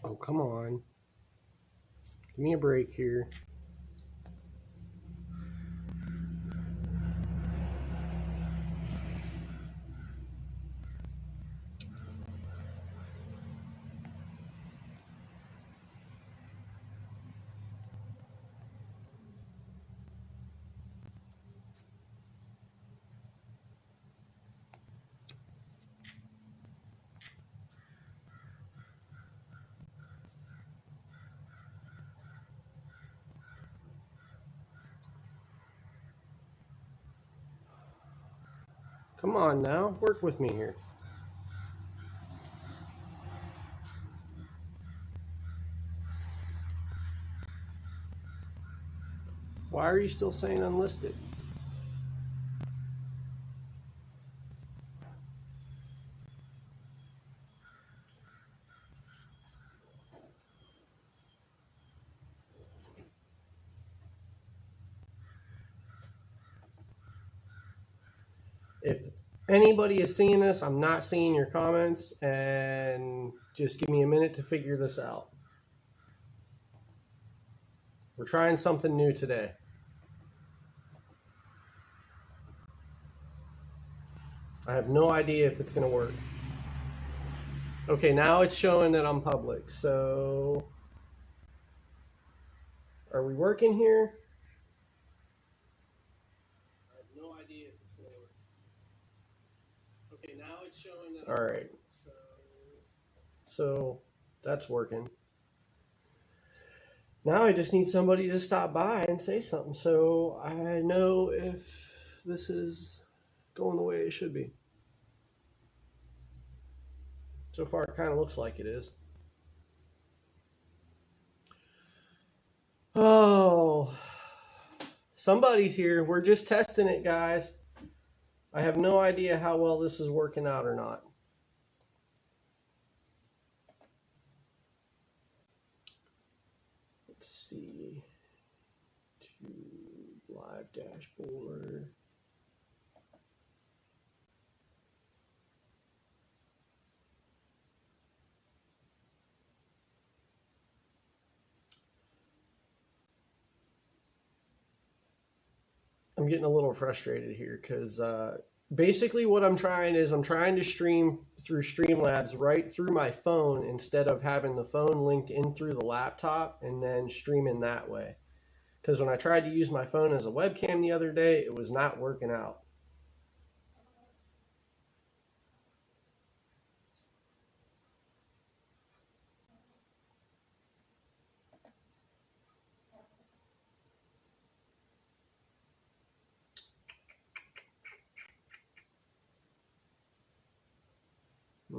Oh, come on. Give me a break here. Come on now, work with me here. Why are you still saying unlisted? If anybody is seeing this, I'm not seeing your comments, and just give me a minute to figure this out. We're trying something new today. I have no idea if it's going to work. Okay, now it's showing that I'm public. So, are we working here? I have no idea if it's going to work. Okay, now it's showing that. All right. So that's working. Now I just need somebody to stop by and say something so I know if this is going the way it should be. So far, it kind of looks like it is. Oh, somebody's here. We're just testing it, guys. I have no idea how well this is working out or not. Let's see. To live dashboard. I'm getting a little frustrated here because basically what I'm trying to stream through Streamlabs right through my phone instead of having the phone linked in through the laptop and then streaming that way. Because when I tried to use my phone as a webcam the other day, it was not working out.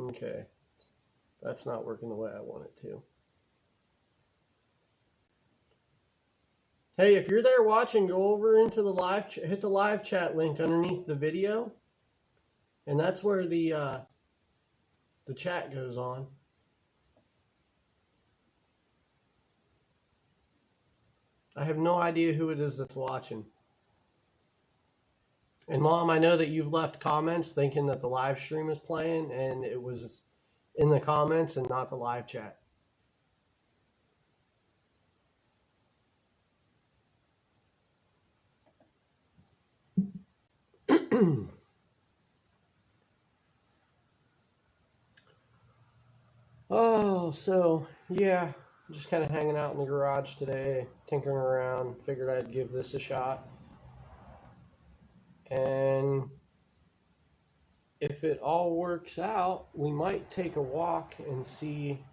Okay, that's not working the way I want it to. Hey, if you're there watching, go over into the live, hit the live chat link underneath the video, and that's where the chat goes on. I have no idea who it is that's watching. And Mom, I know that you've left comments thinking that the live stream is playing, and it was in the comments and not the live chat. Oh, so yeah, just kind of hanging out in the garage today, tinkering around. Figured I'd give this a shot. And if it all works out, we might take a walk and see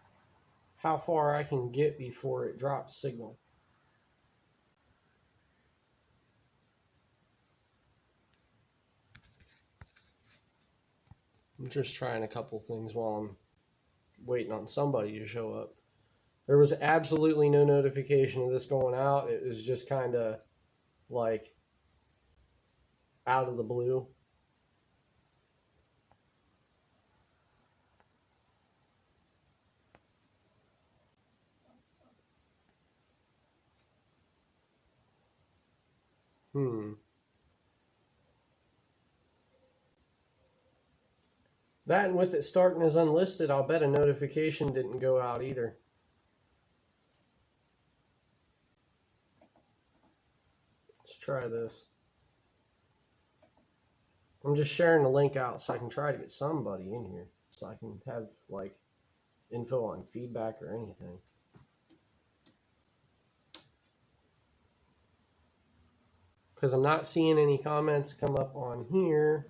how far I can get before it drops signal. I'm just trying a couple things while I'm waiting on somebody to show up. There was absolutely no notification of this going out. It was just kind of like out of the blue. That, and with it starting as unlisted, I'll bet a notification didn't go out either. try this. I'm just sharing the link out so I can try to get somebody in here, so I can have like info on feedback or anything. Because I'm not seeing any comments come up on here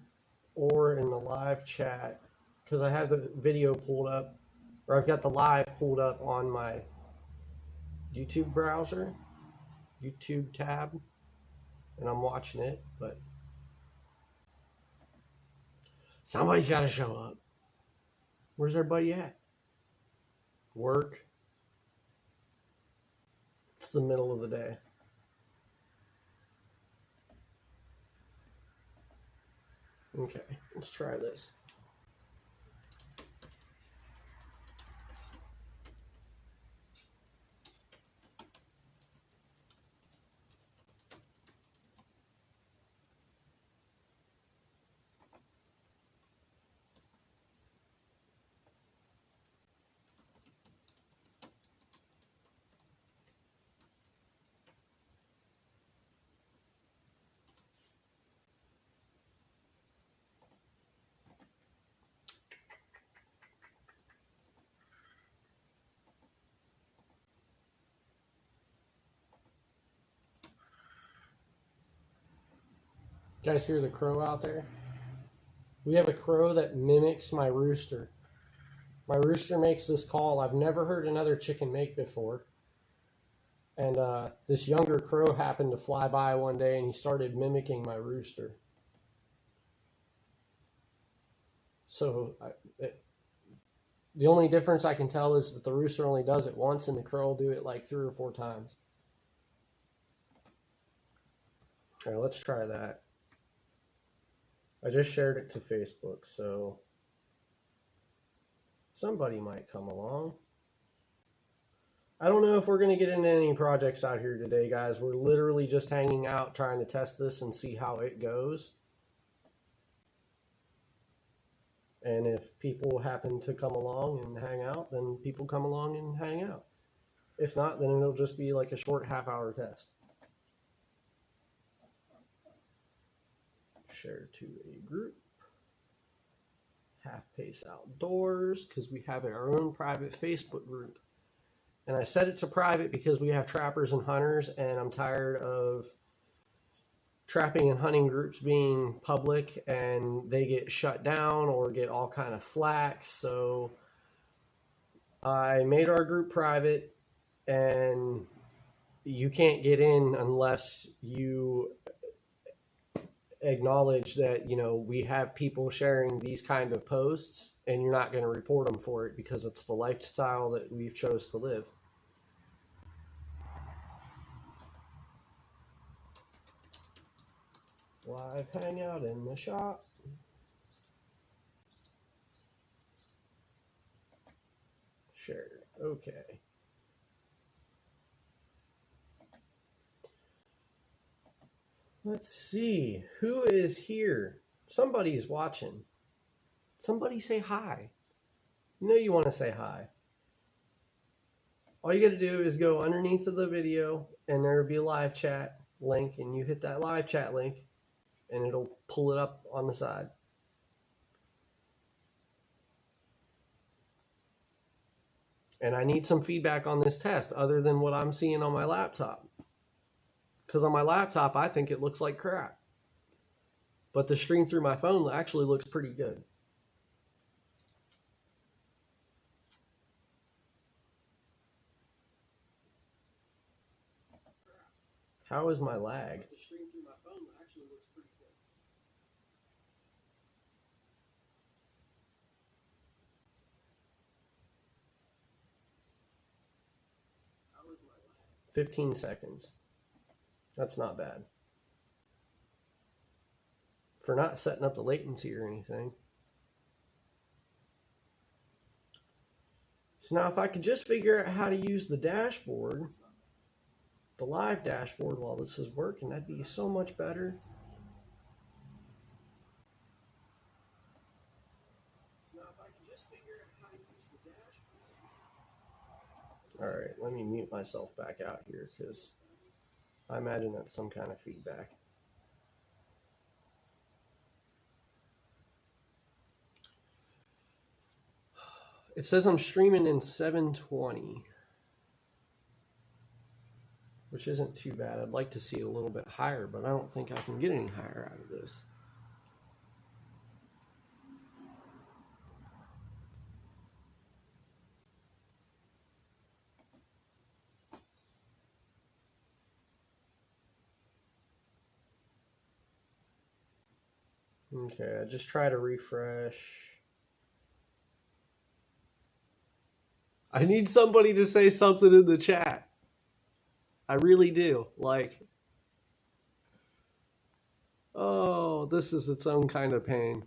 or in the live chat, because I have the video pulled up, or I've got the live pulled up on my YouTube browser, YouTube tab, and I'm watching it, but somebody's got to show up. Where's everybody at? Work. It's the middle of the day. Okay, let's try this. You guys hear the crow out there? We have a crow that mimics my rooster. My rooster makes this call I've never heard another chicken make before. And this younger crow happened to fly by one day and he started mimicking my rooster. So the only difference I can tell is that the rooster only does it once and the crow will do it like 3 or 4 times. All right, let's try that. I just shared it to Facebook, so somebody might come along. I don't know if we're going to get into any projects out here today, guys. We're literally just hanging out, trying to test this and see how it goes. And if people happen to come along and hang out, then people come along and hang out. If not, then it'll just be like a short half-hour test. Share to a group. Half Pace Outdoors, because we have our own private Facebook group. And I set it to private because we have trappers and hunters, and I'm tired of trapping and hunting groups being public and they get shut down or get all kind of flack. So I made our group private, and you can't get in unless you acknowledge that, you know, we have people sharing these kind of posts, and you're not going to report them for it because it's the lifestyle that we've chose to live. Live hangout in the shop. Shared. Okay. Let's see. Who is here? Somebody's watching. Somebody say hi. You know you want to say hi. All you got to do is go underneath of the video, and there will be a live chat link, and you hit that live chat link, and it'll pull it up on the side. And I need some feedback on this test other than what I'm seeing on my laptop. Because on my laptop, I think it looks like crap. But the stream through my phone actually looks pretty good. How is my lag? The stream through my phone actually looks pretty good. How is my lag? 15 seconds. That's not bad. For not setting up the latency or anything. So now if I could just figure out how to use the dashboard, the live dashboard while this is working, that'd be so much better. So now if I could just figure out how to use the dashboard. All right, let me mute myself back out here because I imagine that's some kind of feedback. It says I'm streaming in 720, which isn't too bad. I'd like to see it a little bit higher, but I don't think I can get any higher out of this. Okay, I just try to refresh. I need somebody to say something in the chat. I really do. Like, oh, this is its own kind of pain.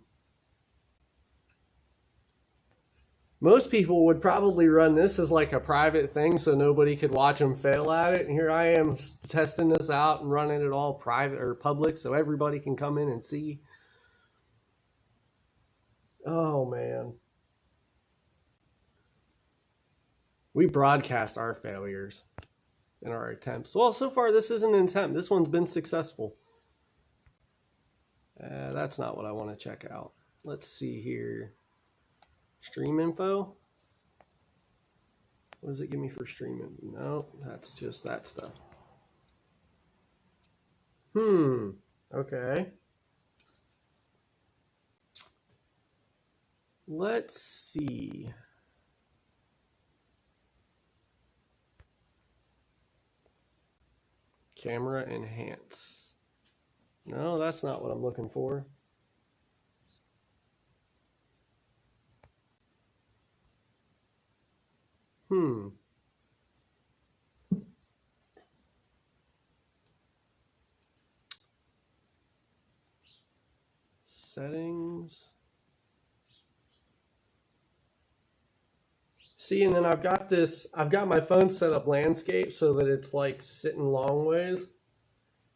Most people would probably run this as like a private thing so nobody could watch them fail at it. And here I am testing this out and running it all private or public so everybody can come in and see. Oh, man. We broadcast our failures in our attempts. Well, so far this isn't an attempt. This one's been successful. That's not what I want to check out. Let's see here. Stream info. What does it give me for streaming? No, that's just that stuff. Okay. Let's see. Camera enhance. No, that's not what I'm looking for. Settings. See, and then I've got my phone set up landscape so that it's like sitting long ways.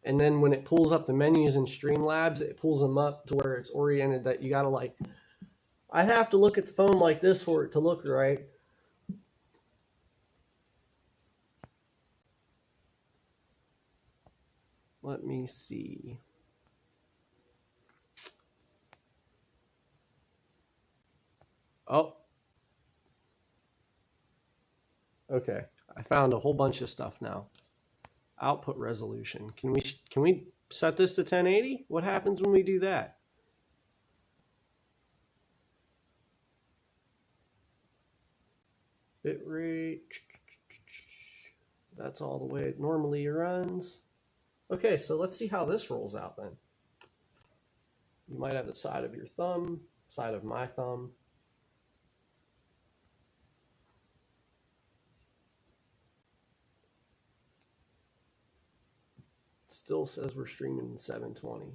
And then when it pulls up the menus in Streamlabs, it pulls them up to where it's oriented that you gotta like, I'd have to look at the phone like this for it to look right. Let me see. Oh. Okay, I found a whole bunch of stuff now. Output resolution. Can we set this to 1080? What happens when we do that? Bitrate. That's all the way it normally runs. Okay, so let's see how this rolls out then. You might have the side of your thumb, side of my thumb. Still says we're streaming in 720.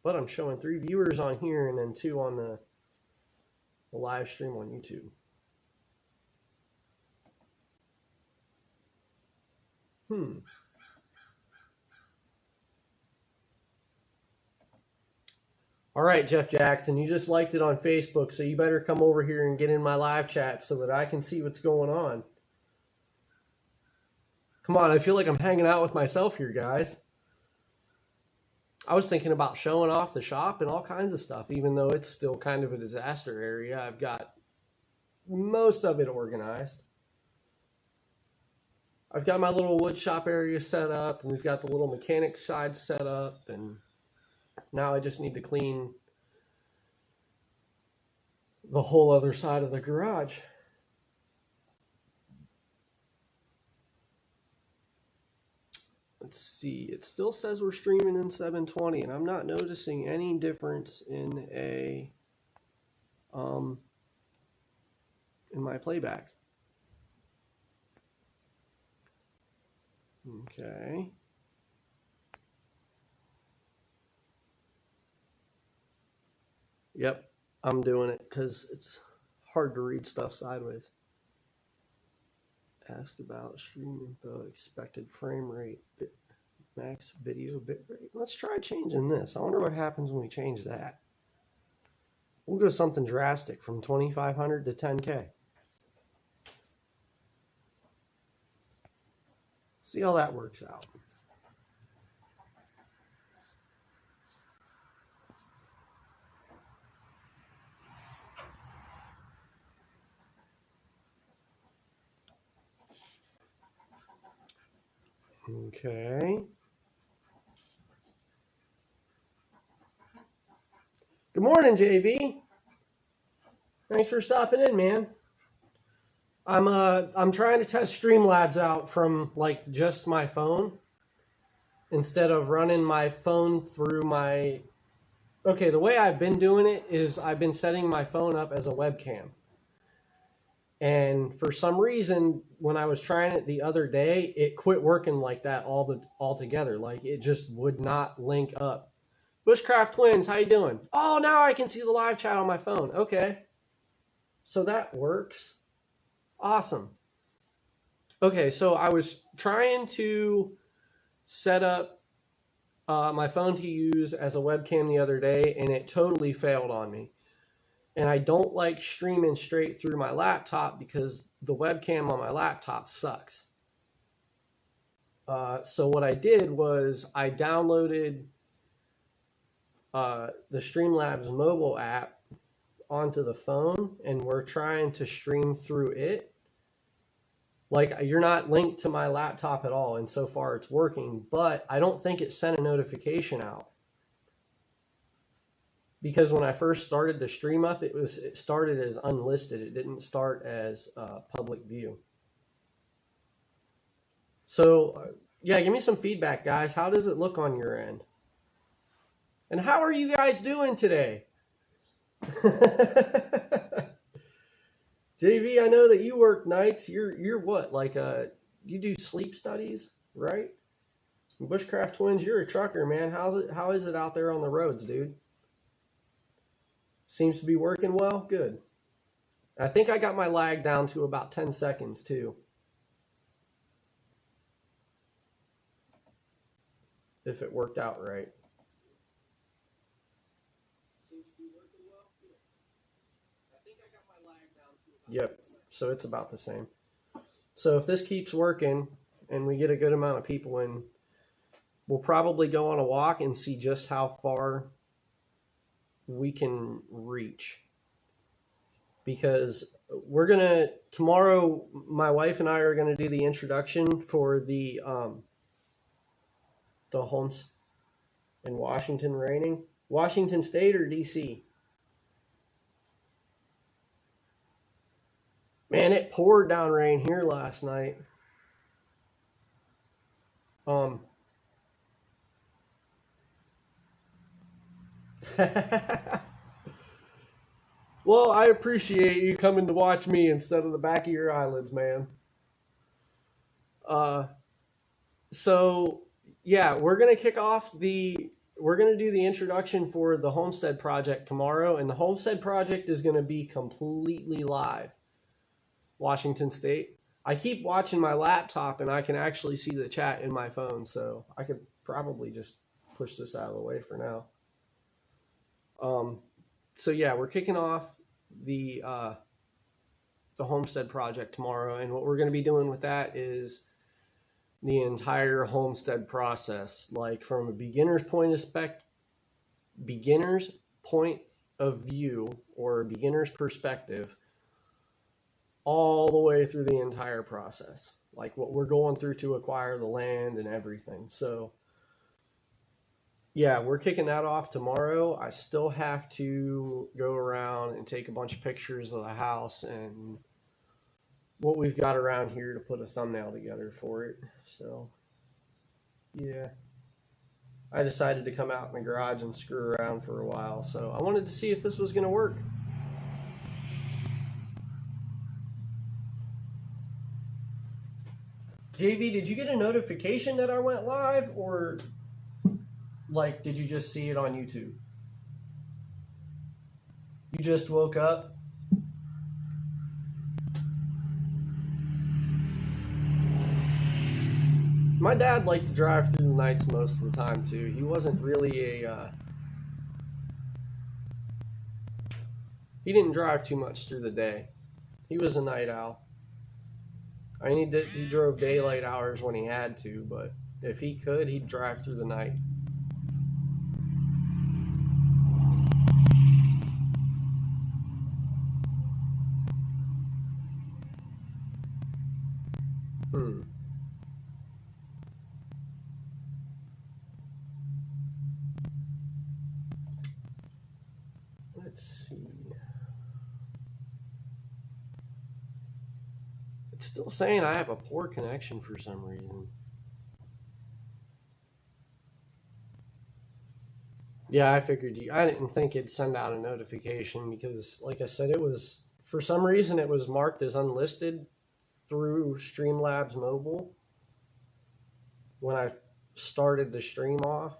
But I'm showing 3 viewers on here and then 2 on the live stream on YouTube. All right, Jeff Jackson, you just liked it on Facebook, so you better come over here and get in my live chat so that I can see what's going on. Come on, I feel like I'm hanging out with myself here, guys. I was thinking about showing off the shop and all kinds of stuff, even though it's still kind of a disaster area. I've got most of it organized. I've got my little wood shop area set up, and we've got the little mechanic side set up, and now I just need to clean the whole other side of the garage. Let's see, it still says we're streaming in 720, and I'm not noticing any difference in in my playback. Okay. Yep, I'm doing it because it's hard to read stuff sideways. Asked about stream info, expected frame rate, max video bit rate. Let's try changing this. I wonder what happens when we change that. We'll go something drastic from 2500 to 10K. See how that works out. Okay. Good morning, JV. Thanks for stopping in, man. I'm trying to test Streamlabs out from like just my phone instead of running my phone through my. Okay, the way I've been doing it is I've been setting my phone up as a webcam. And for some reason, when I was trying it the other day, it quit working like that altogether. Like it just would not link up. Bushcraft Twins, how you doing? Oh, now I can see the live chat on my phone. Okay. So that works. Awesome. Okay, so I was trying to set up my phone to use as a webcam the other day, and it totally failed on me. And I don't like streaming straight through my laptop because the webcam on my laptop sucks. So what I did was I downloaded the Streamlabs mobile app onto the phone, and we're trying to stream through it. Like, you're not linked to my laptop at all, and so far it's working, but I don't think it sent a notification out. Because when I first started the stream up, it started as unlisted. It didn't start as public view. So, yeah, give me some feedback, guys. How does it look on your end? And how are you guys doing today? JV, I know that you work nights. You're what? Like you do sleep studies, right? Bushcraft Twins, you're a trucker, man. How is it out there on the roads, dude? Seems to be working well. Good. I think I got my lag down to about 10 seconds too. If it worked out right. Seems to be working well. Good. I think I got my lag down to about 10 seconds. So it's about the same. So if this keeps working and we get a good amount of people in, we'll probably go on a walk and see just how far we can reach, because we're gonna tomorrow, my wife and I are gonna do the introduction for the homes in Washington State or DC. Man, it poured down rain here last night. Well, I appreciate you coming to watch me instead of the back of your eyelids, man. So yeah, we're gonna do the introduction for the Homestead Project tomorrow, and the Homestead Project is gonna be completely live. Washington State. I keep watching my laptop and I can actually see the chat in my phone, so I could probably just push this out of the way for now. So yeah, we're kicking off the Homestead Project tomorrow, and what we're going to be doing with that is the entire homestead process, like from a beginner's point of view or a beginner's perspective, all the way through the entire process, like what we're going through to acquire the land and everything. So yeah, we're kicking that off tomorrow. I still have to go around and take a bunch of pictures of the house and what we've got around here to put a thumbnail together for it. So yeah, I decided to come out in the garage and screw around for a while. So I wanted to see if this was going to work. JV, did you get a notification that I went live, or like did you just see it on YouTube? You just woke up? My dad liked to drive through the nights most of the time too. He wasn't really he didn't drive too much through the day. He was a night owl. I mean, he drove daylight hours when he had to, but if he could, he'd drive through the night. Let's see. It's still saying I have a poor connection for some reason. Yeah, I figured I didn't think it'd send out a notification because, like I said, it was, for some reason, it was marked as unlisted through Streamlabs mobile when I started the stream off.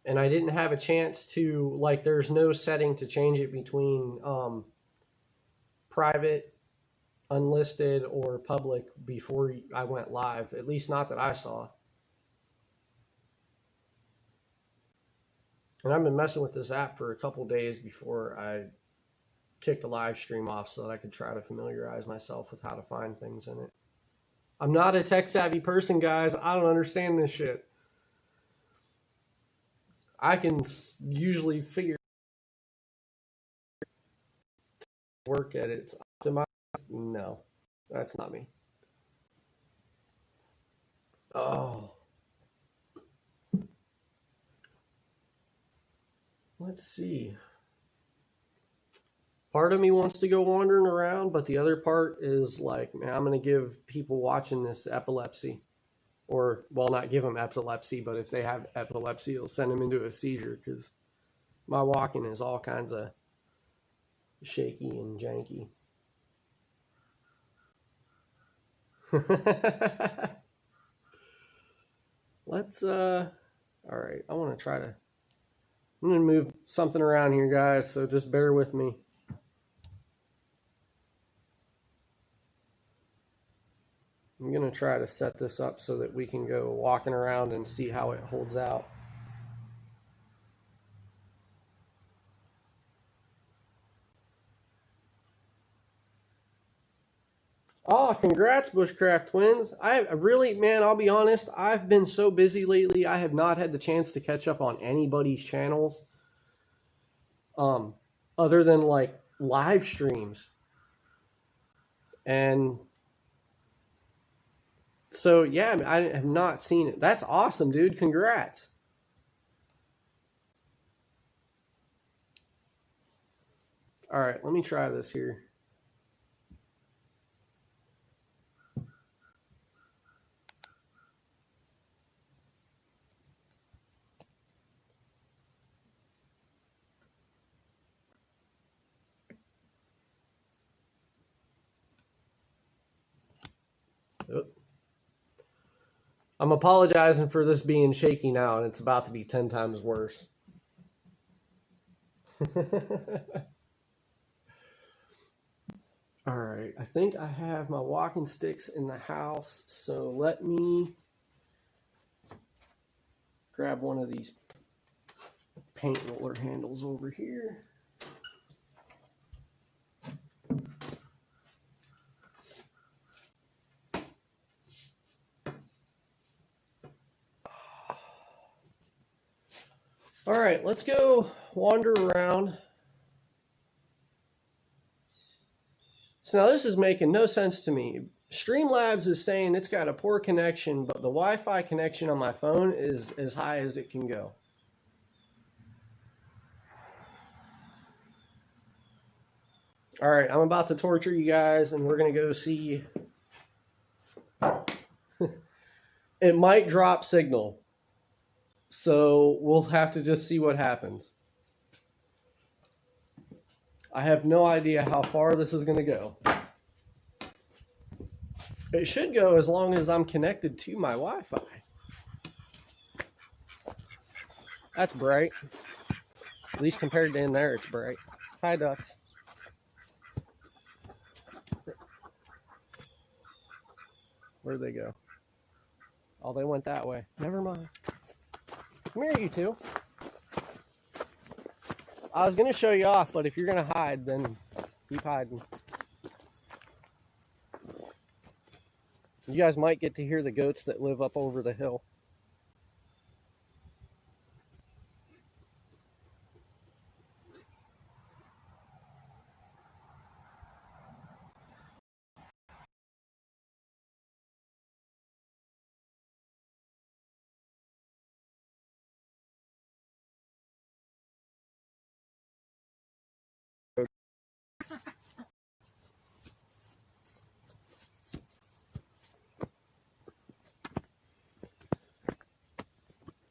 And I didn't have a chance to, like, there's no setting to change it between private, unlisted, or public before I went live, at least not that I saw. And I've been messing with this app for a couple days before I kicked the live stream off so that I could try to familiarize myself with how to find things in it. I'm not a tech savvy person, guys. I don't understand this shit. I can usually figure work at it. It's optimized. No, that's not me. Oh. Let's see. Part of me wants to go wandering around, but the other part is like, man, I'm going to give people watching this epilepsy. Or, well, not give them epilepsy, but if they have epilepsy, it'll send them into a seizure because my walking is all kinds of shaky and janky. Let's, all right, I want to try to, I'm going to move something around here, guys, so just bear with me. I'm going to try to set this up so that we can go walking around and see how it holds out. Oh, congrats, Bushcraft Twins. I really, man, I'll be honest, I've been so busy lately, I have not had the chance to catch up on anybody's channels. Other than like live streams. And so, yeah, I have not seen it. That's awesome, dude. Congrats. All right, let me try this here. Oh. I'm apologizing for this being shaky now, and it's about to be 10 times worse. All right, I think I have my walking sticks in the house, so let me grab one of these paint roller handles over here. All right, let's go wander around. So now this is making no sense to me. Streamlabs is saying it's got a poor connection, but the Wi-Fi connection on my phone is as high as it can go. All right, I'm about to torture you guys, and we're going to go see. It might drop signal. So we'll have to just see what happens. I have no idea how far this is going to go. It should go as long as I'm connected to my Wi-Fi. That's bright. At least compared to in there, it's bright. Hi, ducks. Where'd they go? Oh, they went that way. Never mind. Come here, you two. I was going to show you off, but if you're going to hide, then keep hiding. You guys might get to hear the goats that live up over the hill.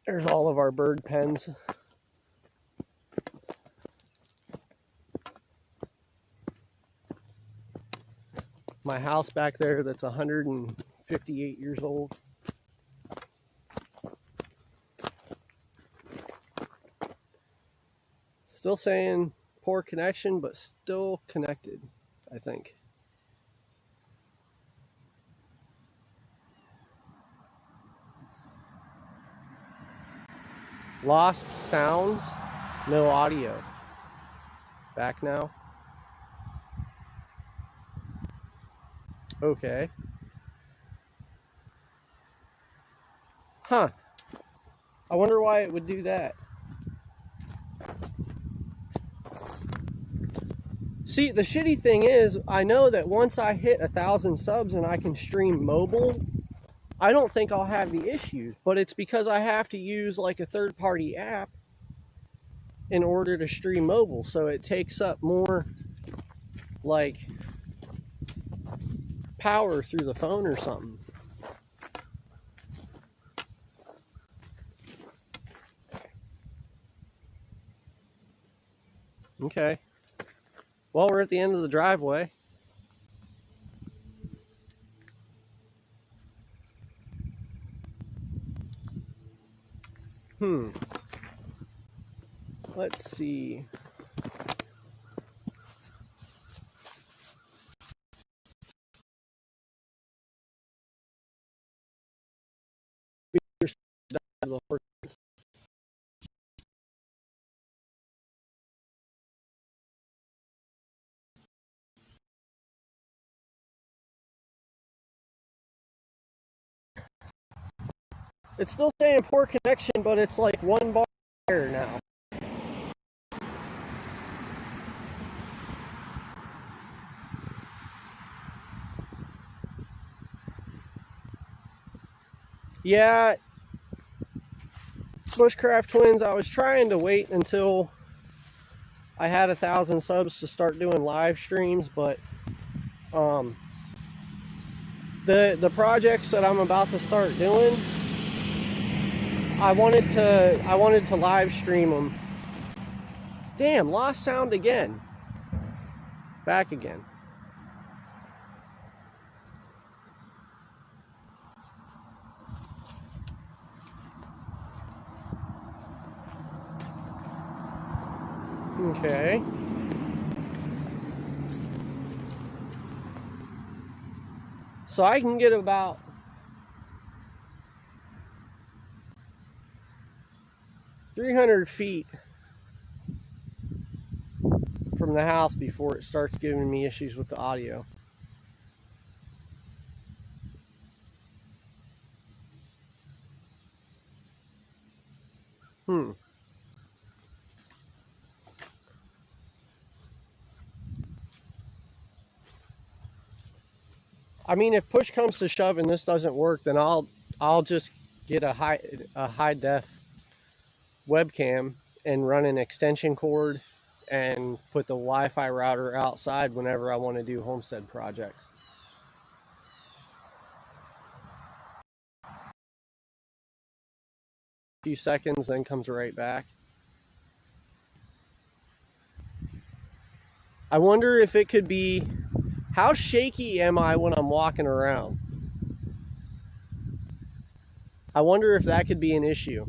There's all of our bird pens. My house back there that's 158 years old. Still saying poor connection, but still connected, I think. Lost sounds, no audio. Back now. Okay. Huh. I wonder why it would do that. See, the shitty thing is, I know that once I hit 1,000 subs and I can stream mobile, I don't think I'll have the issues, but it's because I have to use like a third-party app in order to stream mobile, so it takes up more like power through the phone or something. Okay. Well, we're at the end of the driveway. Let's see. It's still saying poor connection, but it's like one bar higher now. Yeah, Bushcraft Twins, I was trying to wait until I had 1,000 subs to start doing live streams, but the projects that I'm about to start doing, I wanted to live stream them. Damn, lost sound again. Back again. Okay. So I can get about 300 feet from the house before it starts giving me issues with the audio. I mean, if push comes to shove and this doesn't work, then I'll just get a high def webcam and run an extension cord and put the Wi-Fi router outside whenever I want to do homestead projects. A few seconds, then comes right back. I wonder if it could be, how shaky am I when I'm walking around? I wonder if that could be an issue.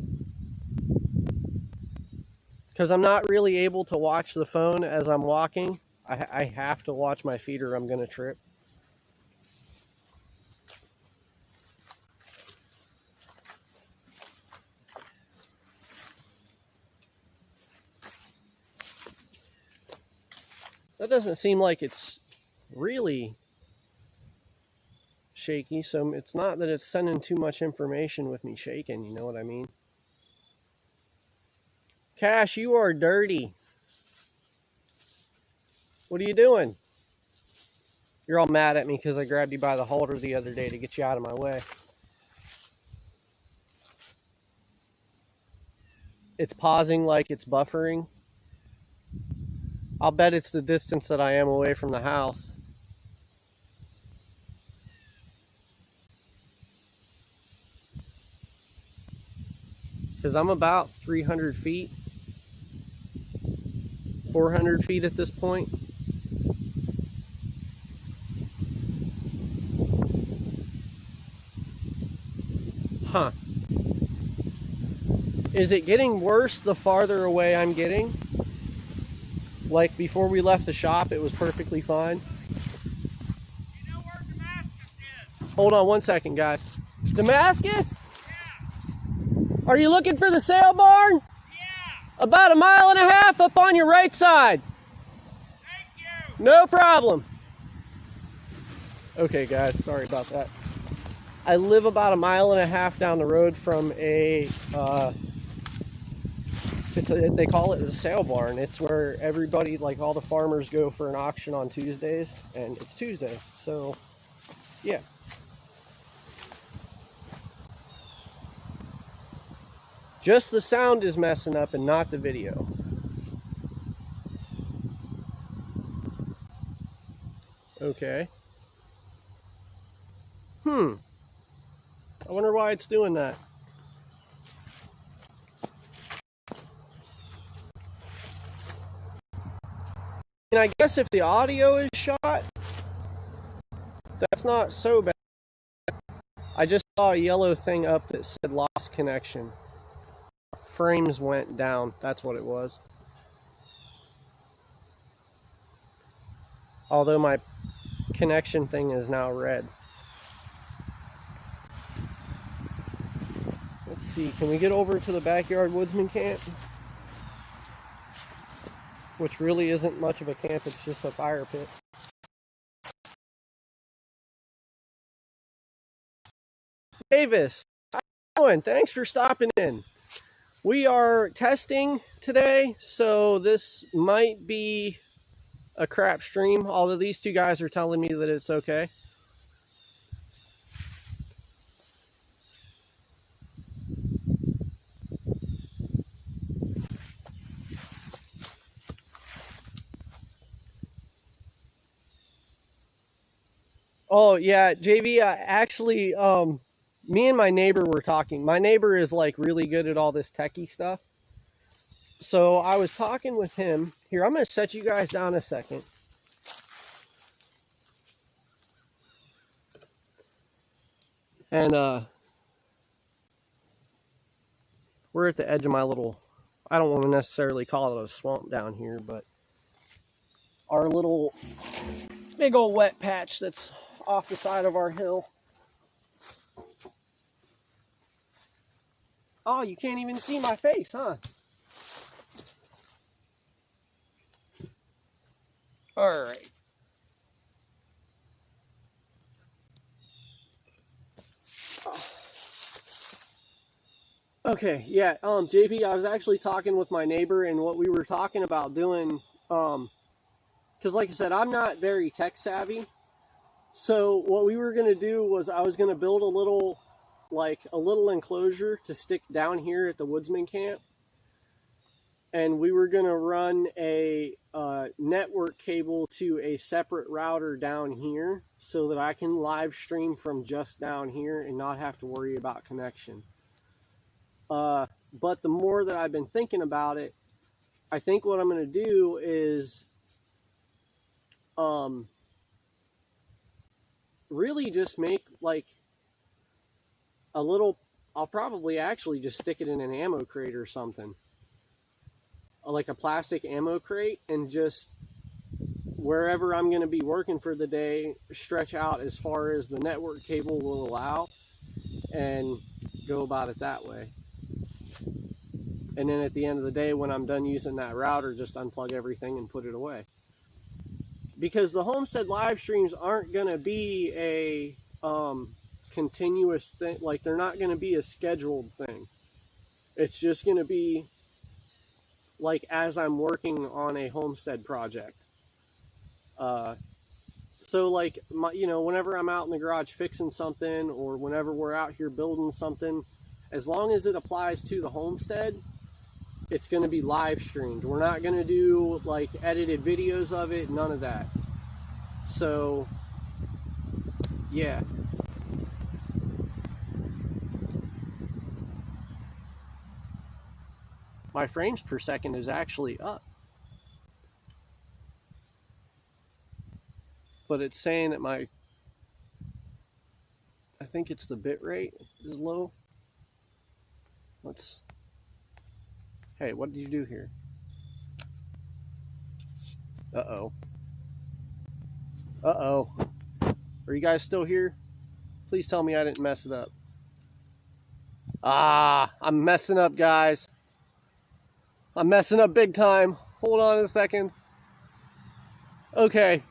Because I'm not really able to watch the phone as I'm walking. I have to watch my feet or I'm going to trip. That doesn't seem like it's really shaky, so it's not that it's sending too much information with me shaking, you know what I mean? Cash, you are dirty. What are you doing? You're all mad at me because I grabbed you by the halter the other day to get you out of my way. It's pausing like it's buffering. I'll bet it's the distance that I am away from the house. Because I'm about 300 feet, 400 feet at this point. Huh. Is it getting worse the farther away I'm getting? Like before we left the shop, it was perfectly fine. You know where Damascus is? Hold on one second, guys. Damascus? Yeah. Are you looking for the sale barn? Yeah. About 1.5 miles up on your right side. Thank you. No problem. Okay, guys, sorry about that. I live about 1.5 miles down the road from a, they call it a sale barn. It's where everybody, like all the farmers, go for an auction on Tuesdays, and it's Tuesday, so yeah. Just the sound is messing up and not the video. Okay. I wonder why it's doing that. And I guess if the audio is shot, that's not so bad. I just saw a yellow thing up that said lost connection. Frames went down. That's what it was. Although my connection thing is now red. Let's see, can we get over to the backyard woodsman camp? Which really isn't much of a camp, it's just a fire pit. Davis, how you doing? Thanks for stopping in. We are testing today, so this might be a crap stream, although these two guys are telling me that it's okay. Oh yeah, JV, actually, me and my neighbor were talking. My neighbor is like really good at all this techie stuff. So I was talking with him. Here, I'm going to set you guys down a second. And we're at the edge of my little, I don't want to necessarily call it a swamp down here, but our little big old wet patch that's off the side of our hill. Oh, you can't even see my face, huh? All right. Okay, yeah, JV, I was actually talking with my neighbor, and what we were talking about doing, because like I said, I'm not very tech savvy. So what we were going to do was I was going to build a little enclosure to stick down here at the woodsman camp. And we were going to run a network cable to a separate router down here so that I can live stream from just down here and not have to worry about connection. But the more that I've been thinking about it, I think what I'm going to do is really just make like a little, I'll probably actually just stick it in an ammo crate or something. Like a plastic ammo crate, and just wherever I'm going to be working for the day, stretch out as far as the network cable will allow and go about it that way. And then at the end of the day, when I'm done using that router, just unplug everything and put it away. Because the homestead live streams aren't going to be a continuous thing. Like, they're not going to be a scheduled thing. It's just going to be like as I'm working on a homestead project. So like whenever I'm out in the garage fixing something, or whenever we're out here building something, as long as it applies to the homestead, it's going to be live streamed. We're not going to do like edited videos of it, none of that. So yeah. My frames per second is actually up. But it's saying that I think it's the bit rate is low. Hey, what did you do here? Uh-oh. Uh-oh. Are you guys still here? Please tell me I didn't mess it up. I'm messing up, guys. I'm messing up big time. Hold on a second. Okay.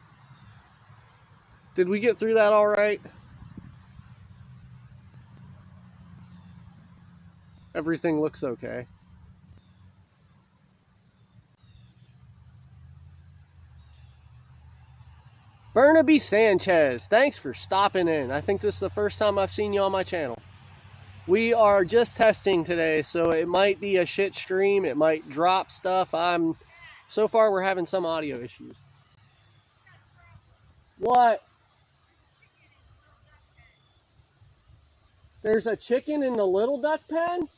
Did we get through that all right? Everything looks okay. Burnaby Sanchez, thanks for stopping in. I think this is the first time I've seen you on my channel. We are just testing today, so it might be a shit stream. It might drop stuff. So far we're having some audio issues. What? There's a chicken in the little duck pen?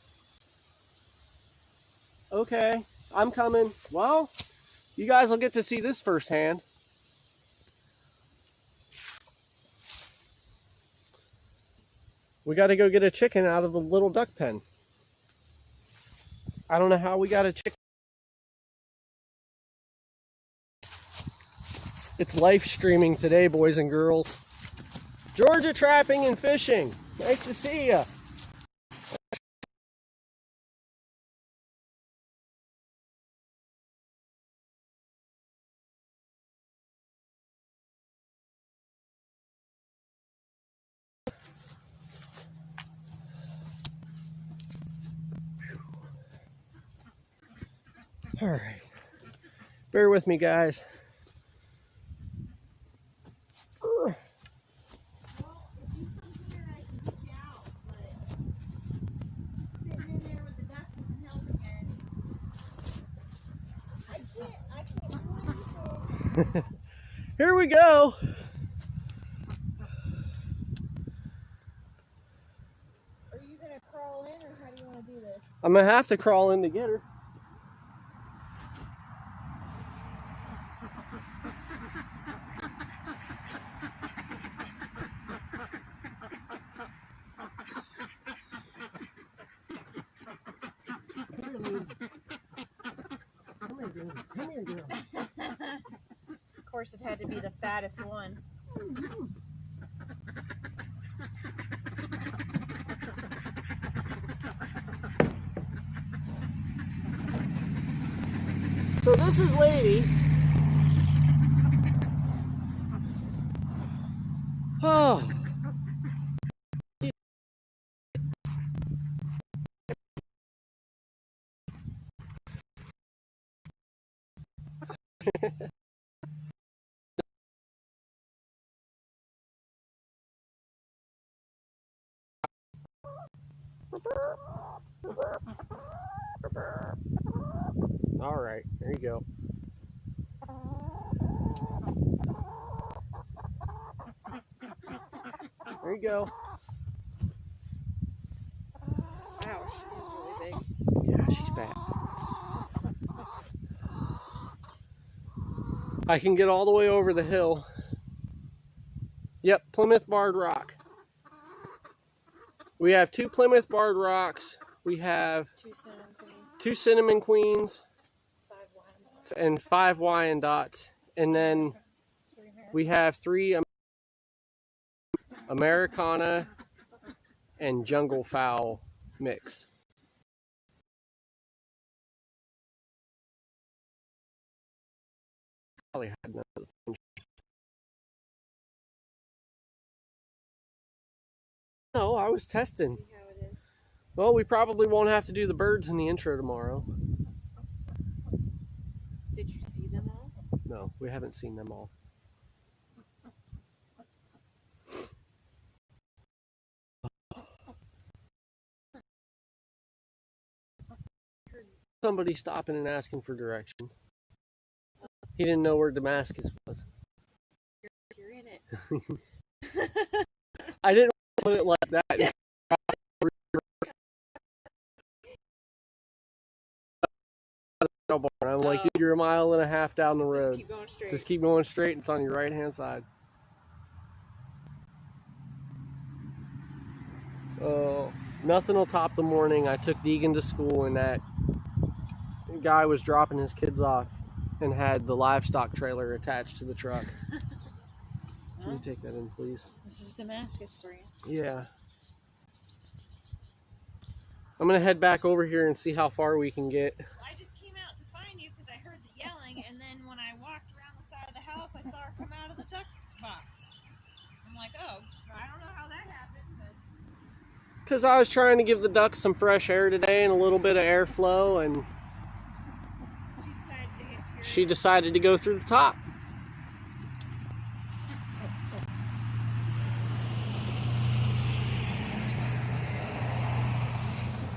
Okay, I'm coming. Well, you guys will get to see this firsthand. We got to go get a chicken out of the little duck pen. I don't know how we got a chicken. It's live streaming today, boys and girls. Georgia Trapping and Fishing. Nice to see ya. All right. Bear with me, guys. Here we go. Are you gonna crawl in, or how do you want to do this? I'm gonna have to crawl in to get her. Come here, girl. Of course, it had to be the fattest one. So this is Lady. Oh. All right, there you go. There you go. Wow, she's really big. Yeah, she's fat. I can get all the way over the hill. Yep, Plymouth Barred Rock. We have 2 Plymouth Barred Rocks. We have 2 Cinnamon Queens, 5 Wyandottes, and 5 Wyandottes. And then 3 we have 3 Americana and Jungle Fowl mix. Probably had another No, I was testing. See how it is. Well, we probably won't have to do the birds in the intro tomorrow. Did you see them all? No, we haven't seen them all. Somebody stopping and asking for directions. He didn't know where Damascus was. You're in it. I didn't put it like that. I'm like, dude, you're a mile and a half down the road. Just keep going straight. Just keep going straight. It's on your right hand side. Oh, nothing will top the morning. I took Deegan to school, and that guy was dropping his kids off and had the livestock trailer attached to the truck. Can you take that in, please? This is Damascus for you. Yeah. I'm going to head back over here and see how far we can get. I just came out to find you because I heard the yelling, and then when I walked around the side of the house, I saw her come out of the duck box. I'm like, oh, I don't know how that happened, but... Because I was trying to give the ducks some fresh air today and a little bit of airflow, and she decided to go through the top.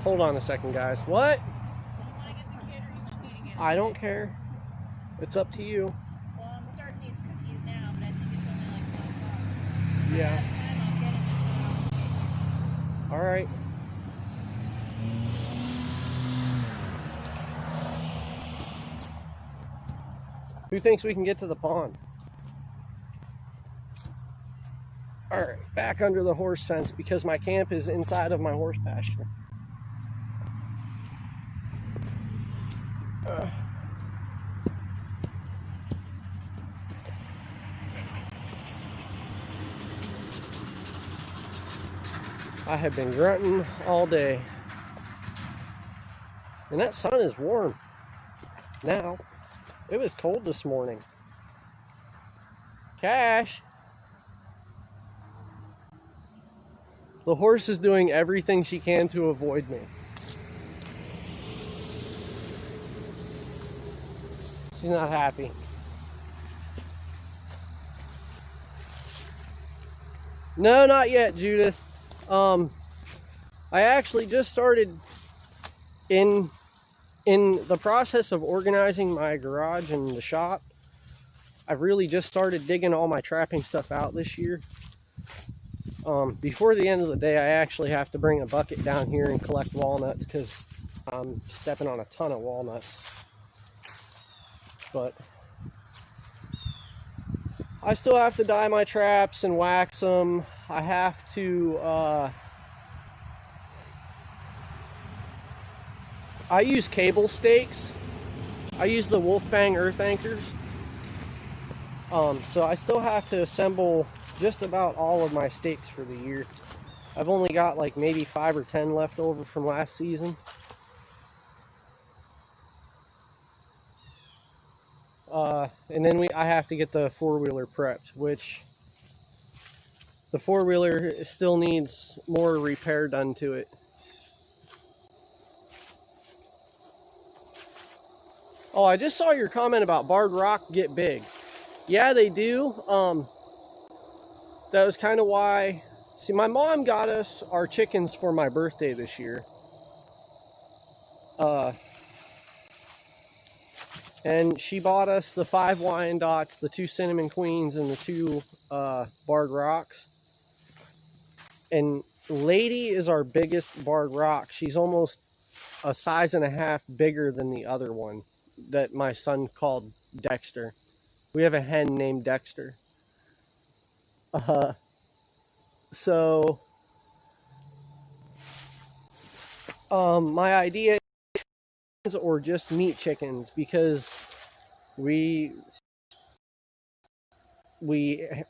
Hold on a second, guys. What? I don't care. It's up to you. Well, I'm starting these cookies now, but I think it's only like $12. Yeah. All right. Who thinks we can get to the pond? All right, back under the horse fence because my camp is inside of my horse pasture. I have been grunting all day. And that sun is warm now. It was cold this morning. Cash. The horse is doing everything she can to avoid me. She's not happy. No, not yet, Judith. I actually just started in the process of organizing my garage and the shop. I've really just started digging all my trapping stuff out this year. Before the end of the day, I actually have to bring a bucket down here and collect walnuts because I'm stepping on a ton of walnuts. But I still have to dye my traps and wax them. I have to, I use cable stakes. I use the Wolfang earth anchors. So I still have to assemble just about all of my stakes for the year. I've only got like maybe 5 or 10 left over from last season. And then I have to get the four-wheeler prepped, which the four-wheeler still needs more repair done to it. Oh, I just saw your comment about barred rock get big. Yeah, they do. That was kind of why. See, my mom got us our chickens for my birthday this year. And she bought us the 5 Wyandottes, the 2 Cinnamon Queens, and the 2 barred rocks. And Lady is our biggest barred rock. She's almost a size and a half bigger than the other one that my son called Dexter. We have a hen named Dexter. So my idea is, or just meat chickens, because we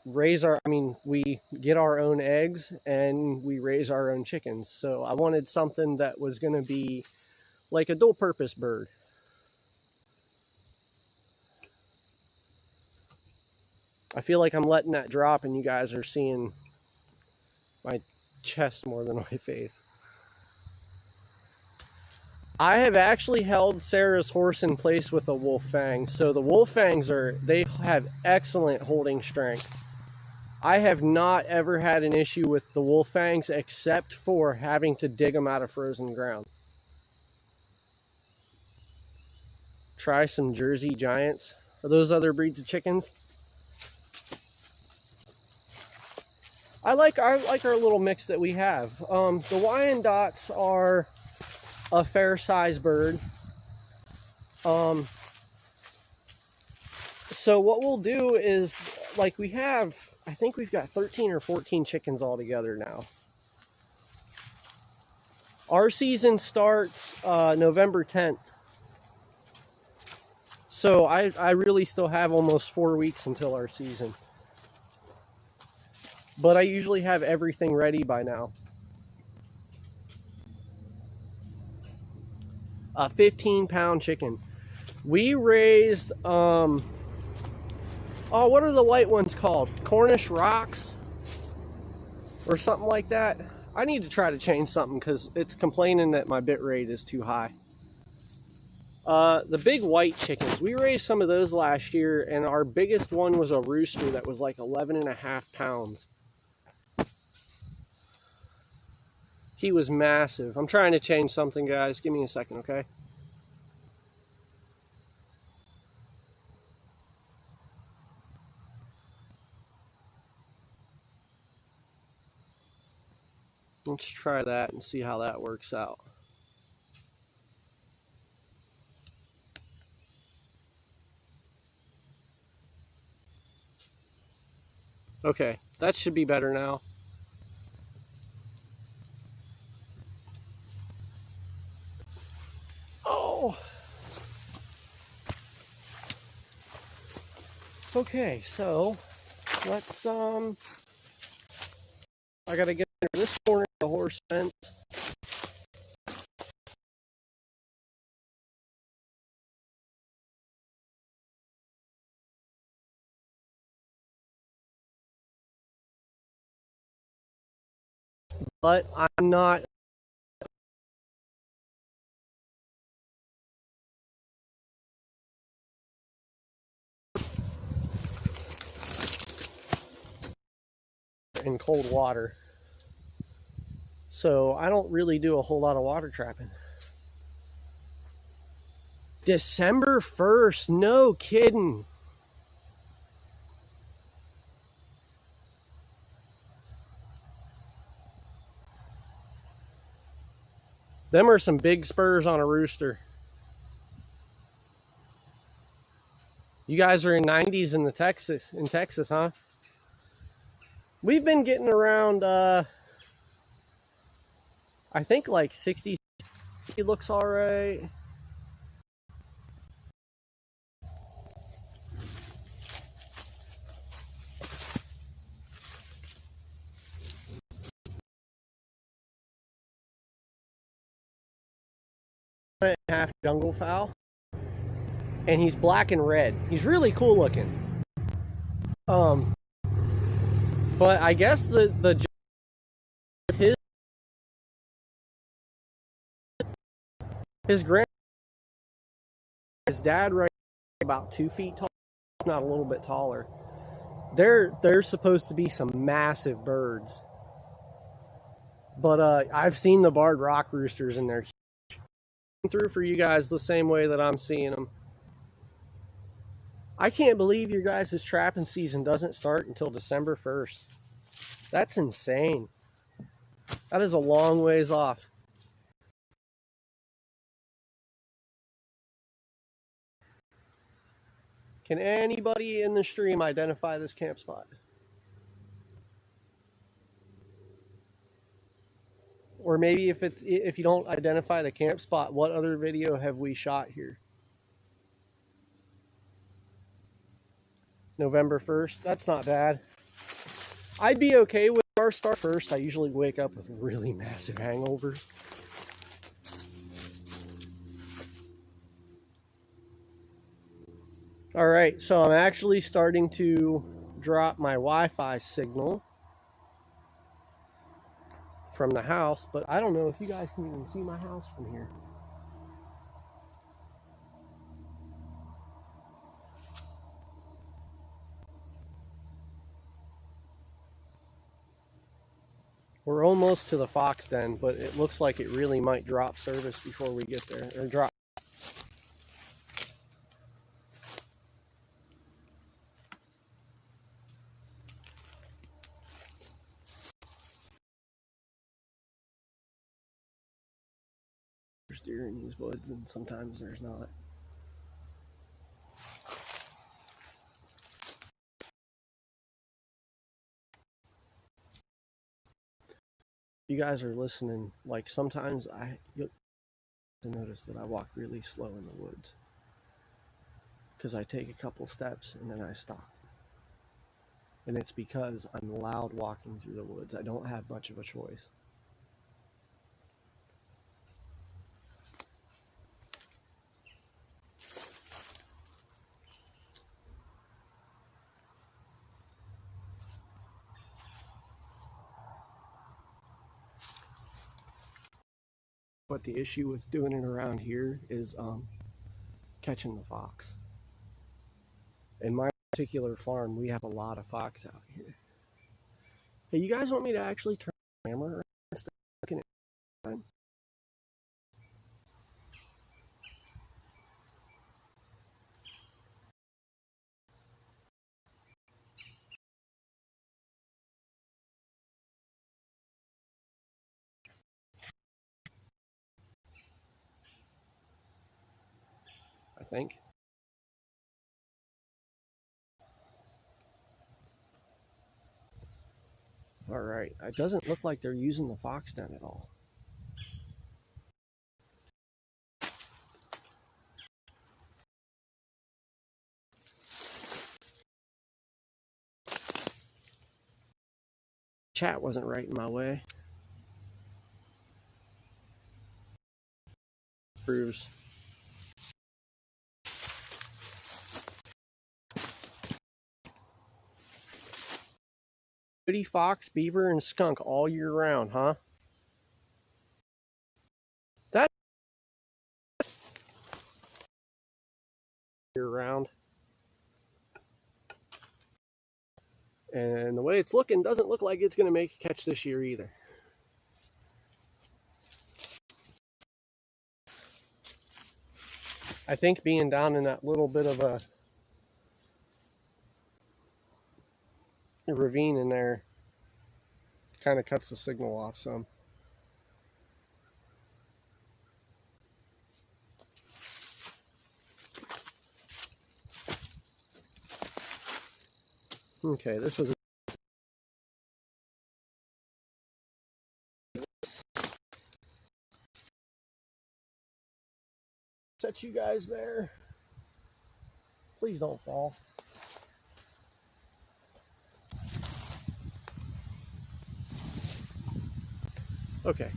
raise our, we get our own eggs and we raise our own chickens. So I wanted something that was going to be like a dual purpose bird. I feel like I'm letting that drop and you guys are seeing my chest more than my face. I have actually held Sarah's horse in place with a wolf fang. So the wolf fangs they have excellent holding strength. I have not ever had an issue with the wolf fangs except for having to dig them out of frozen ground. Try some Jersey Giants. Are those other breeds of chickens? I like our little mix that we have. The Wyandottes are a fair sized bird. So what we'll do is, like, I think we've got 13 or 14 chickens all together now. Our season starts November 10th. So I really still have almost 4 weeks until our season. But I usually have everything ready by now. A 15-pound chicken. We raised, oh, what are the white ones called? Cornish Rocks? Or something like that. I need to try to change something because it's complaining that my bit rate is too high. The big white chickens, we raised some of those last year, and our biggest one was a rooster that was like 11.5 pounds. He was massive. I'm trying to change something, guys. Give me a second, okay? Let's try that and see how that works out. Okay, that should be better now. Oh! Okay, so let's I gotta get into this corner of the horse fence. But I'm not in cold water. So I don't really do a whole lot of water trapping. December 1st, no kidding. Them are some big spurs on a rooster. You guys are in 90s in Texas, huh? We've been getting around, I think like 60. It looks all right. Half jungle fowl, and he's black and red. He's really cool looking. But I guess his dad right about 2 feet tall, if not a little bit taller. They're supposed to be some massive birds. But I've seen the barred rock roosters, and they're through for you guys the same way that I'm seeing them. I can't believe your guys' trapping season doesn't start until December 1st. That's insane. That is a long ways off. Can anybody in the stream identify this camp spot? Or maybe if you don't identify the camp spot, what other video have we shot here? November 1st, that's not bad. I'd be okay with our start first. I usually wake up with really massive hangovers. All right, so I'm actually starting to drop my Wi-Fi signal. from the house, but I don't know if you guys can even see my house from here. We're almost to the fox den, but it looks like it really might drop service before we get there, or drop. There's deer in these woods, and sometimes there's not. You guys are listening, like sometimes you'll notice that I walk really slow in the woods because I take a couple steps and then I stop, and it's because I'm loud walking through the woods. I don't have much of a choice. But the issue with doing it around here is catching the fox. In my particular farm, we have a lot of fox out here. Hey, you guys want me to actually turn the camera around instead of looking at time? I think. All right. It doesn't look like they're using the fox den at all. Chat wasn't right in my way. Proves. Pretty fox, beaver, and skunk all year round, huh? That year round. And the way it's looking, doesn't look like it's going to make a catch this year either. I think being down in that little bit of a ravine in there kind of cuts the signal off some. Okay, this was set you guys there. Please don't fall. Okay.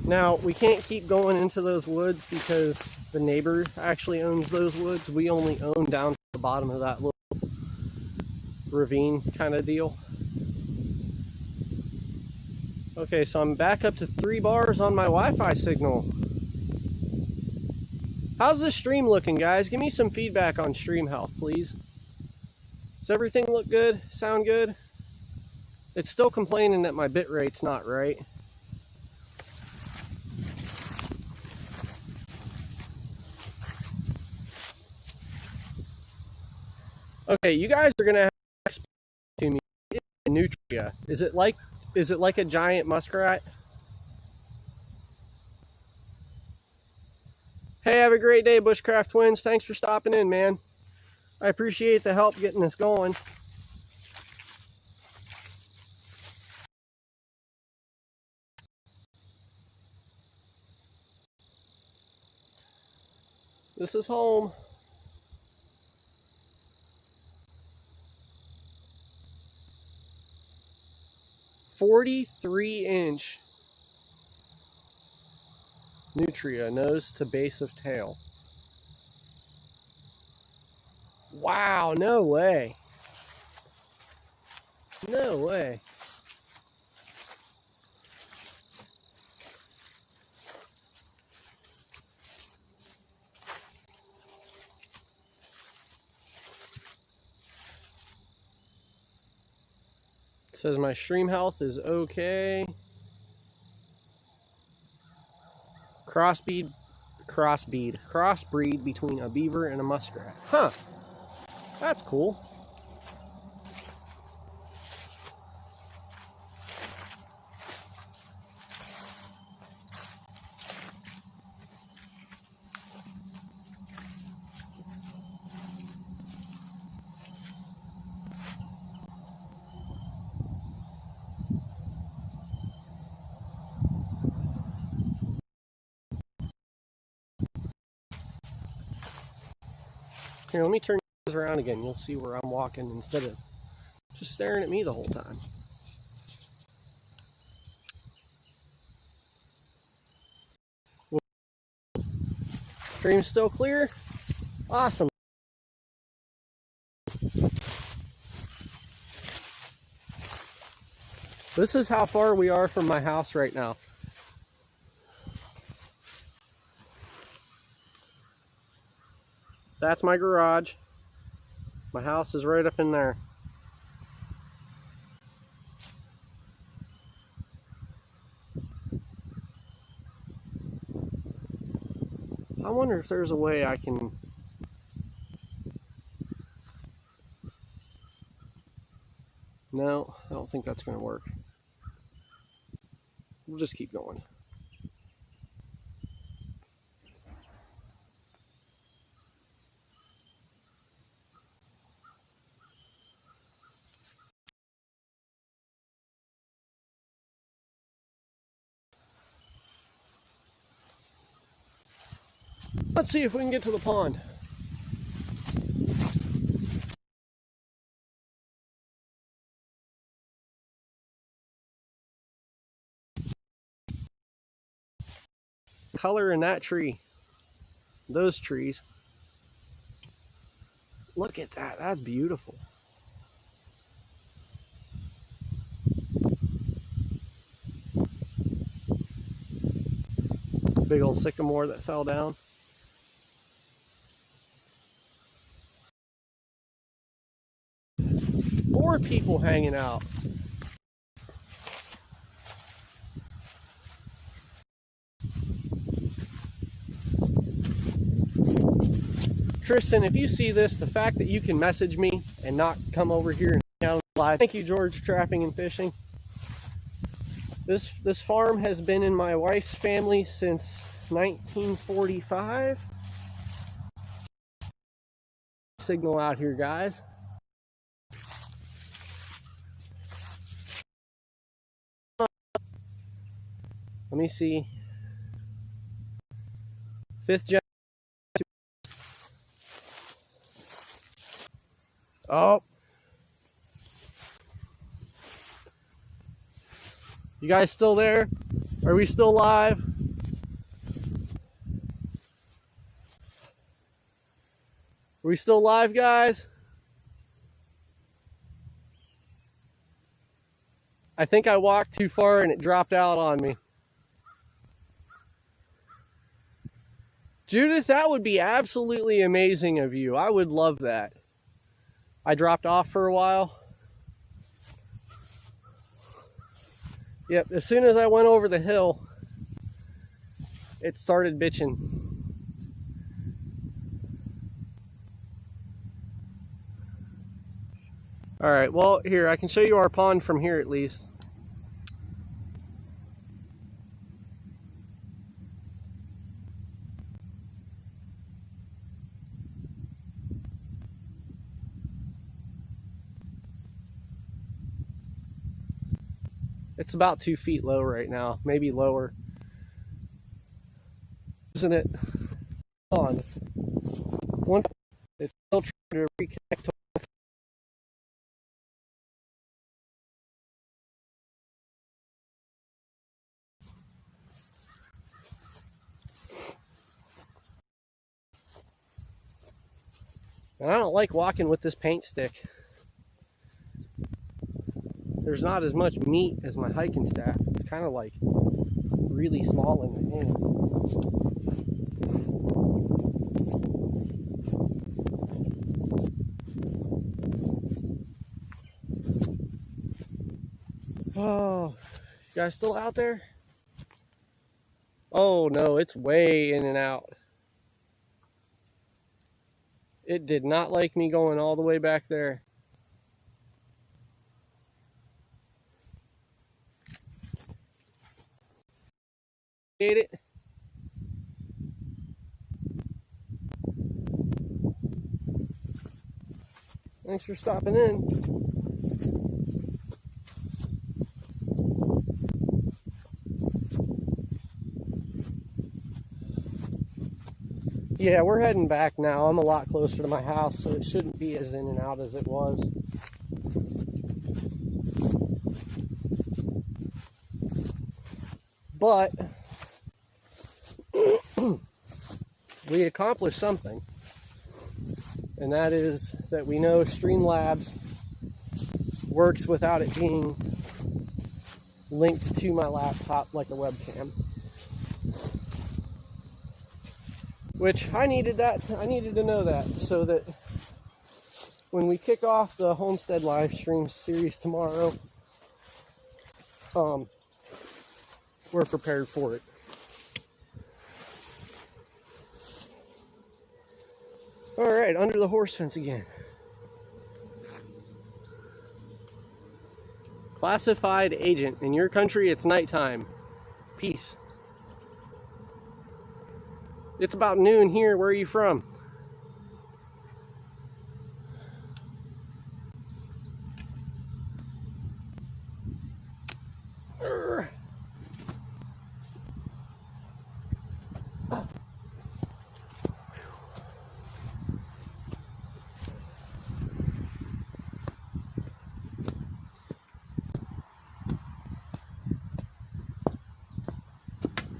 Now, we can't keep going into those woods because the neighbor actually owns those woods. We only own down to the bottom of that little ravine kind of deal. Okay, so I'm back up to 3 bars on my Wi-Fi signal. How's this stream looking, guys? Give me some feedback on stream health, please. Does everything look good? Sound good? It's still complaining that my bit rate's not right. Okay, you guys are gonna have to explain to me nutria. Is it like a giant muskrat? Hey, have a great day, Bushcraft Twins. Thanks for stopping in, man. I appreciate the help getting this going. This is home. "43" nutria, nose to base of tail. Wow, no way. No way. says my stream health is okay. Crossbreed between a beaver and a muskrat. Huh. That's cool. Here, let me turn this around again. You'll see where I'm walking instead of just staring at me the whole time. Stream's still clear? Awesome. This is how far we are from my house right now. That's my garage. My house is right up in there. I wonder if there's a way I can... No, I don't think that's going to work. We'll just keep going. Let's see if we can get to the pond. Color in that tree. Those trees. Look at that. That's beautiful. Big old sycamore that fell down. More people hanging out. Tristan, if you see this, the fact that you can message me and not come over here and hang out live. Thank you, George Trapping and Fishing. This farm has been in my wife's family since 1945. Signal out here, guys. Let me see. 5th gen. Oh. You guys still there? Are we still live? Are we still live, guys? I think I walked too far and it dropped out on me. Judith, that would be absolutely amazing of you. I would love that. I dropped off for a while. Yep, as soon as I went over the hill, it started bitching. Alright, well, here, I can show you our pond from here at least. It's about 2 feet low right now, maybe lower. Isn't it? On. Once it's still trying to reconnect to and I don't like walking with this paint stick. There's not as much meat as my hiking staff. It's kind of like really small in the hand. Guy still out there? Oh no, it's way in and out. It did not like me going all the way back there. Ate it. Thanks for stopping in. Yeah, we're heading back now. I'm a lot closer to my house, so it shouldn't be as in and out as it was. But we accomplished something, and that is that we know Streamlabs works without it being linked to my laptop like a webcam. Which I needed to know that, so that when we kick off the Homestead live stream series tomorrow, we're prepared for it. All right, under the horse fence again. Classified agent. In your country, it's nighttime. Peace. It's about noon here. Where are you from?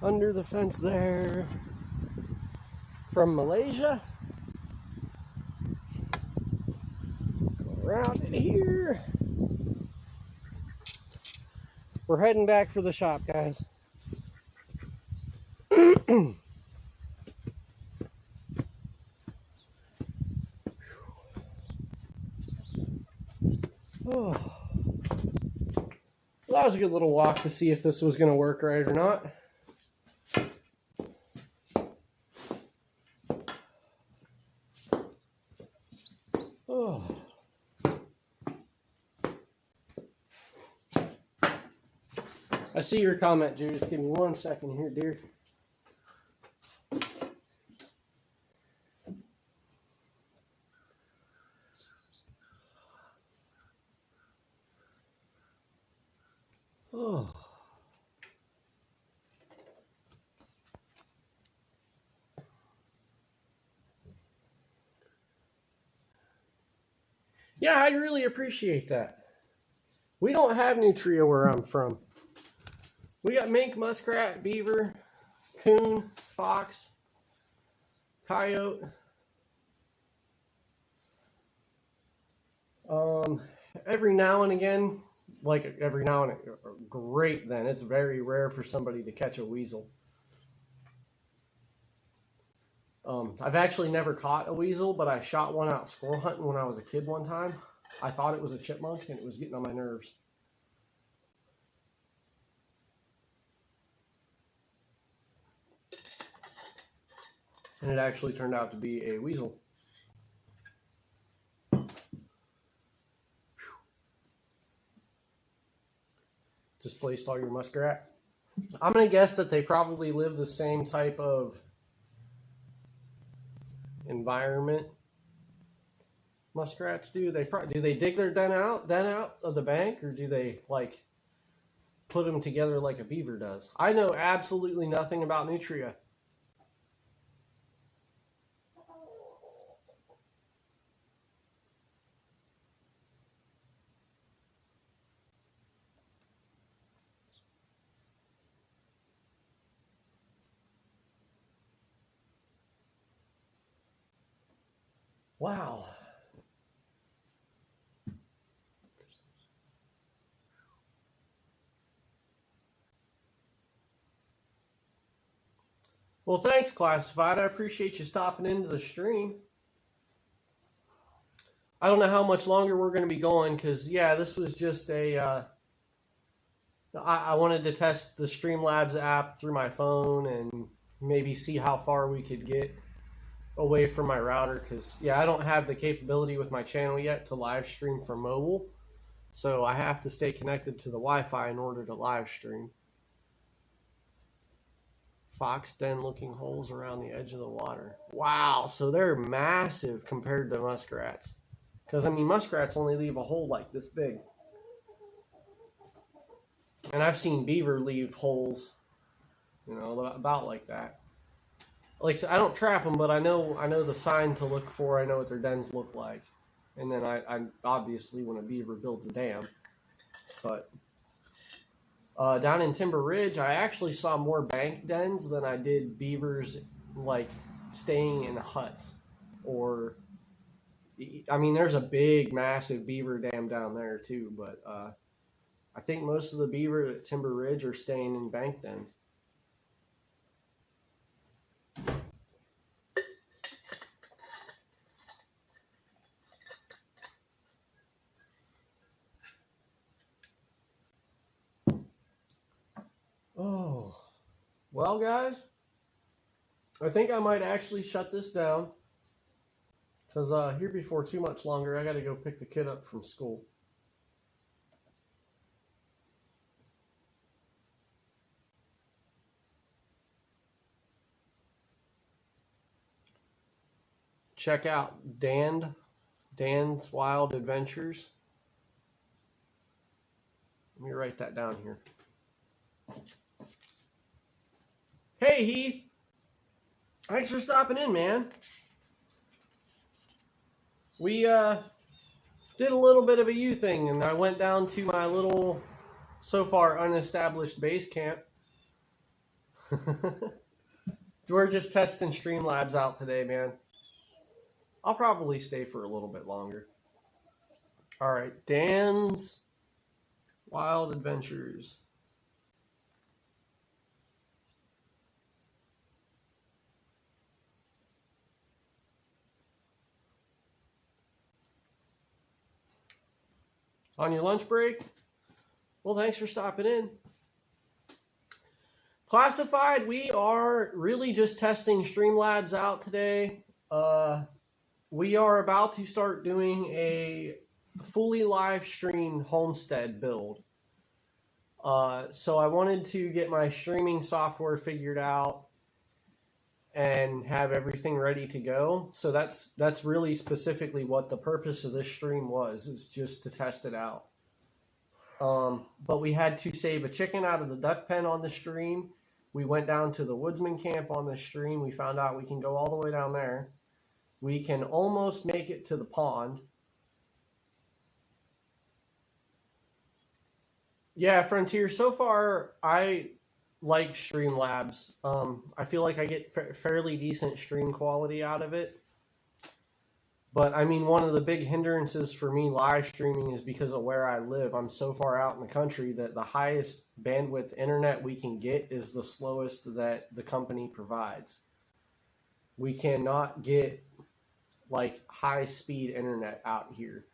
Under the fence there. From Malaysia. Go around in here. We're heading back for the shop, guys. Oh. That was a good little walk to see if this was going to work right or not. Oh. I see your comment, Judith. Give me 1 second here, dear. Oh. Yeah, I'd really appreciate that. We don't have nutria where I'm from. We got mink, muskrat, beaver, coon, fox, coyote. Every now and again, great then. It's very rare for somebody to catch a weasel. I've actually never caught a weasel, but I shot one out squirrel hunting when I was a kid one time. I thought it was a chipmunk, and it was getting on my nerves. And it actually turned out to be a weasel. Displaced all your muskrat. I'm going to guess that they probably live the same type of environment muskrats do. Do they dig their den out of the bank, or do they like put them together like a beaver does? I know absolutely nothing about nutria. Wow. Well, thanks, Classified. I appreciate you stopping into the stream. I don't know how much longer we're going to be going, because, yeah, this was just a I wanted to test the Streamlabs app through my phone and maybe see how far we could get away from my router, because yeah, I don't have the capability with my channel yet to live stream from mobile, so I have to stay connected to the Wi-Fi in order to live stream. Fox den looking holes around the edge of the water. Wow, so they're massive compared to muskrats, because I mean muskrats only leave a hole like this big, and I've seen beaver leave holes, you know, about like that. Like, I don't trap them, but I know the sign to look for. I know what their dens look like, and then I obviously when a beaver builds a dam. But down in Timber Ridge, I actually saw more bank dens than I did beavers like staying in huts. Or, I mean, there's a big, massive beaver dam down there too. But I think most of the beaver at Timber Ridge are staying in bank dens. Oh, well, guys, I think I might actually shut this down, because here before too much longer, I got to go pick the kid up from school. Check out Dan's Wild Adventures. Let me write that down here. Hey, Heath. Thanks for stopping in, man. We did a little bit of a U thing, and I went down to my little, so far unestablished base camp. We're just testing Streamlabs out today, man. I'll probably stay for a little bit longer. All right, Dan's Wild Adventures. On your lunch break? Well, thanks for stopping in. Classified, we are really just testing Streamlabs out today. We are about to start doing a fully live streamed homestead build. So I wanted to get my streaming software figured out and have everything ready to go. So that's really specifically what the purpose of this stream was, is just to test it out. But we had to save a chicken out of the duck pen on the stream. We went down to the woodsman camp on the stream. We found out we can go all the way down there. We can almost make it to the pond. Yeah, Frontier, so far I like Streamlabs. I feel like I get fairly decent stream quality out of it. But I mean, one of the big hindrances for me live streaming is because of where I live. I'm so far out in the country that the highest bandwidth internet we can get is the slowest that the company provides. We cannot get like high speed internet out here.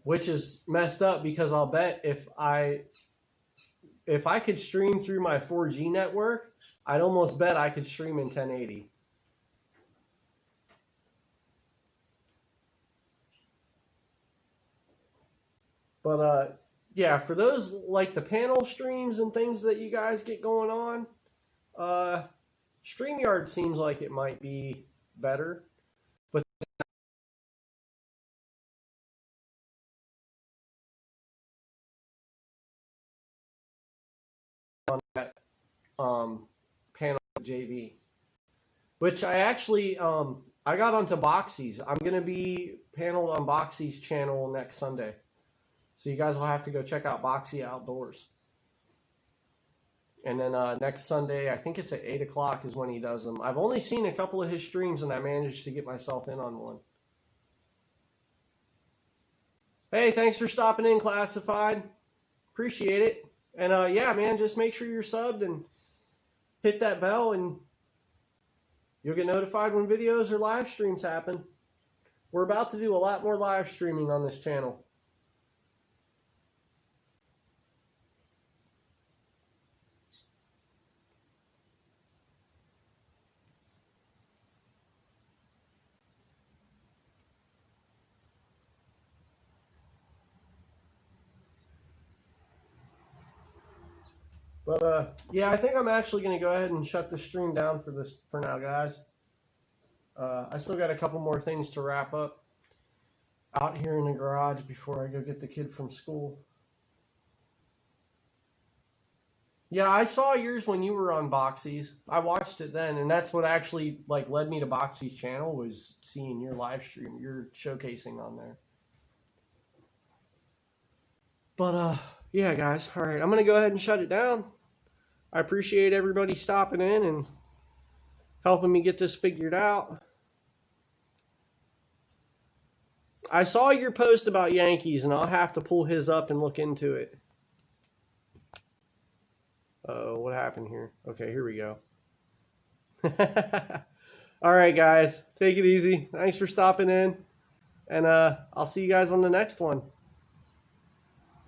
Which is messed up, because I'll bet if I could stream through my 4G network, I'd almost bet I could stream in 1080. But yeah, for those like the panel streams and things that you guys get going on, StreamYard seems like it might be better. But on that panel JV, which I actually I got onto Boxy's. I'm gonna be paneled on Boxy's channel next Sunday, so you guys will have to go check out Boxy Outdoors. And then next Sunday, I think it's at 8 o'clock is when he does them. I've only seen a couple of his streams, and I managed to get myself in on one. Hey, thanks for stopping in, Classified. Appreciate it. And yeah, man, just make sure you're subbed and hit that bell, and you'll get notified when videos or live streams happen. we're about to do a lot more live streaming on this channel. But yeah, I think I'm actually going to go ahead and shut the stream down for now, guys. I still got a couple more things to wrap up out here in the garage before I go get the kid from school. Yeah, I saw yours when you were on Boxy's. I watched it then, and that's what actually like led me to Boxy's channel, was seeing your live stream, your showcasing on there. But yeah, guys. All right, I'm going to go ahead and shut it down. I appreciate everybody stopping in and helping me get this figured out. I saw your post about Yankees, and I'll have to pull his up and look into it. Oh, what happened here? Okay, here we go. All right, guys. Take it easy. Thanks for stopping in. And I'll see you guys on the next one.